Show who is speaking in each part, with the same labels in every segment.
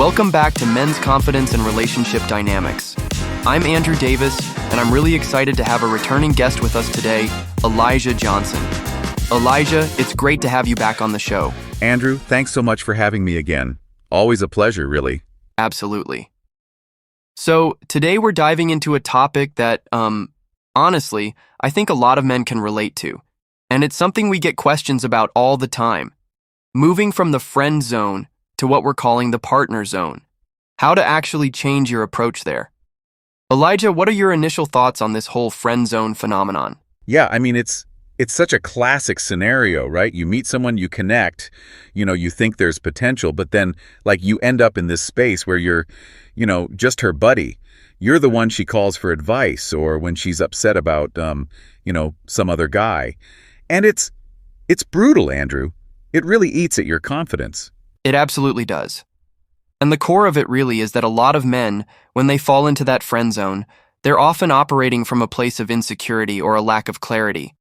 Speaker 1: Welcome back to Men's Confidence and Relationship Dynamics. I'm Andrew Davis, and I'm really excited to have a returning guest with us today, Elijah Johnson. Elijah, it's great to have you back on the show.
Speaker 2: Andrew, thanks so much for having me again. Always a pleasure, really.
Speaker 1: Absolutely. So today we're diving into a topic that, honestly, I think a lot of men can relate to. And it's something we get questions about all the time. Moving from the friend zone to what we're calling the partner zone. How to actually change your approach there. Elijah, what are your initial thoughts on this whole friend zone phenomenon?
Speaker 2: Yeah, I mean, it's such a classic scenario, right? You meet someone, you connect, you think there's potential, but then, you end up in this space where you're, just her buddy. You're the one she calls for advice or when she's upset about, some other guy. And it's brutal, Andrew. It really eats at your confidence.
Speaker 1: It absolutely does. And the core of it really is that a lot of men, when they fall into that friend zone, they're often operating from a place of insecurity or a lack of clarity.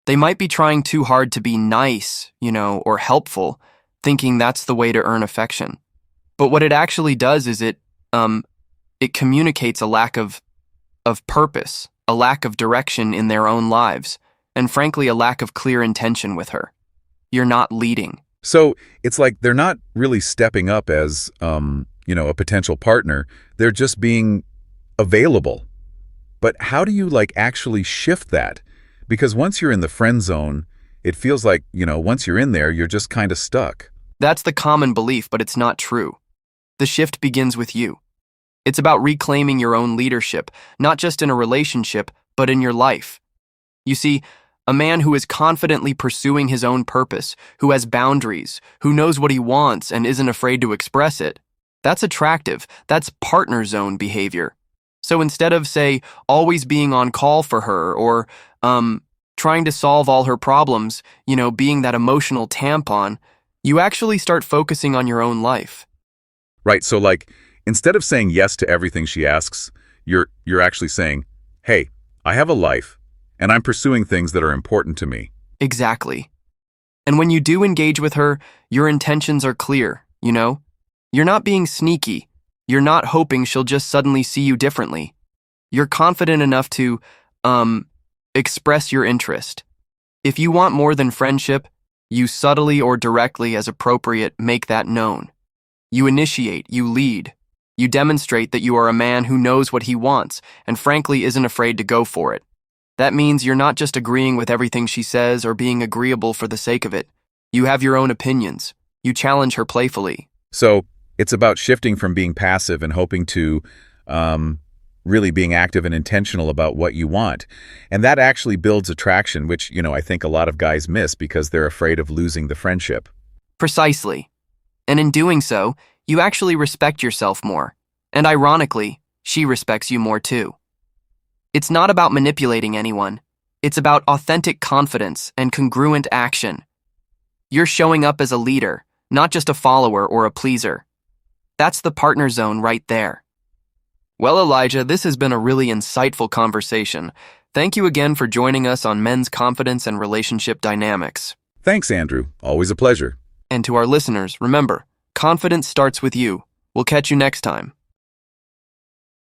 Speaker 1: They might be trying too hard to be nice, or helpful, thinking that's the way to earn affection. But what it actually does is it communicates a lack of purpose, a lack of direction in their own lives, and frankly, a lack of clear intention with her. You're not leading.
Speaker 2: So it's like they're not really stepping up as, a potential partner. They're just being available. But how do you actually shift that? Because once you're in the friend zone, it feels like, once you're in there, you're just kind of stuck.
Speaker 1: That's the common belief, but it's not true. The shift begins with you. It's about reclaiming your own leadership, not just in a relationship, but in your life. You see, a man who is confidently pursuing his own purpose, who has boundaries, who knows what he wants and isn't afraid to express it, that's attractive. That's partner zone behavior. So instead of, say, always being on call for her or trying to solve all her problems, being that emotional tampon, you actually start focusing on your own life.
Speaker 2: Right, so instead of saying yes to everything she asks, you're actually saying, hey, I have a life, and I'm pursuing things that are important to me.
Speaker 1: Exactly. And when you do engage with her, your intentions are clear, You're not being sneaky. You're not hoping she'll just suddenly see you differently. You're confident enough to, express your interest. If you want more than friendship, you subtly or directly as appropriate make that known. You initiate, you lead. You demonstrate that you are a man who knows what he wants and frankly isn't afraid to go for it. That means you're not just agreeing with everything she says or being agreeable for the sake of it. You have your own opinions. You challenge her playfully.
Speaker 2: So it's about shifting from being passive and hoping to really being active and intentional about what you want. And that actually builds attraction, which, I think a lot of guys miss because they're afraid of losing the friendship.
Speaker 1: Precisely. And in doing so, you actually respect yourself more. And ironically, she respects you more too. It's not about manipulating anyone. It's about authentic confidence and congruent action. You're showing up as a leader, not just a follower or a pleaser. That's the partner zone right there. Well, Elijah, this has been a really insightful conversation. Thank you again for joining us on Men's Confidence and Relationship Dynamics.
Speaker 2: Thanks, Andrew. Always a pleasure.
Speaker 1: And to our listeners, remember, confidence starts with you. We'll catch you next time.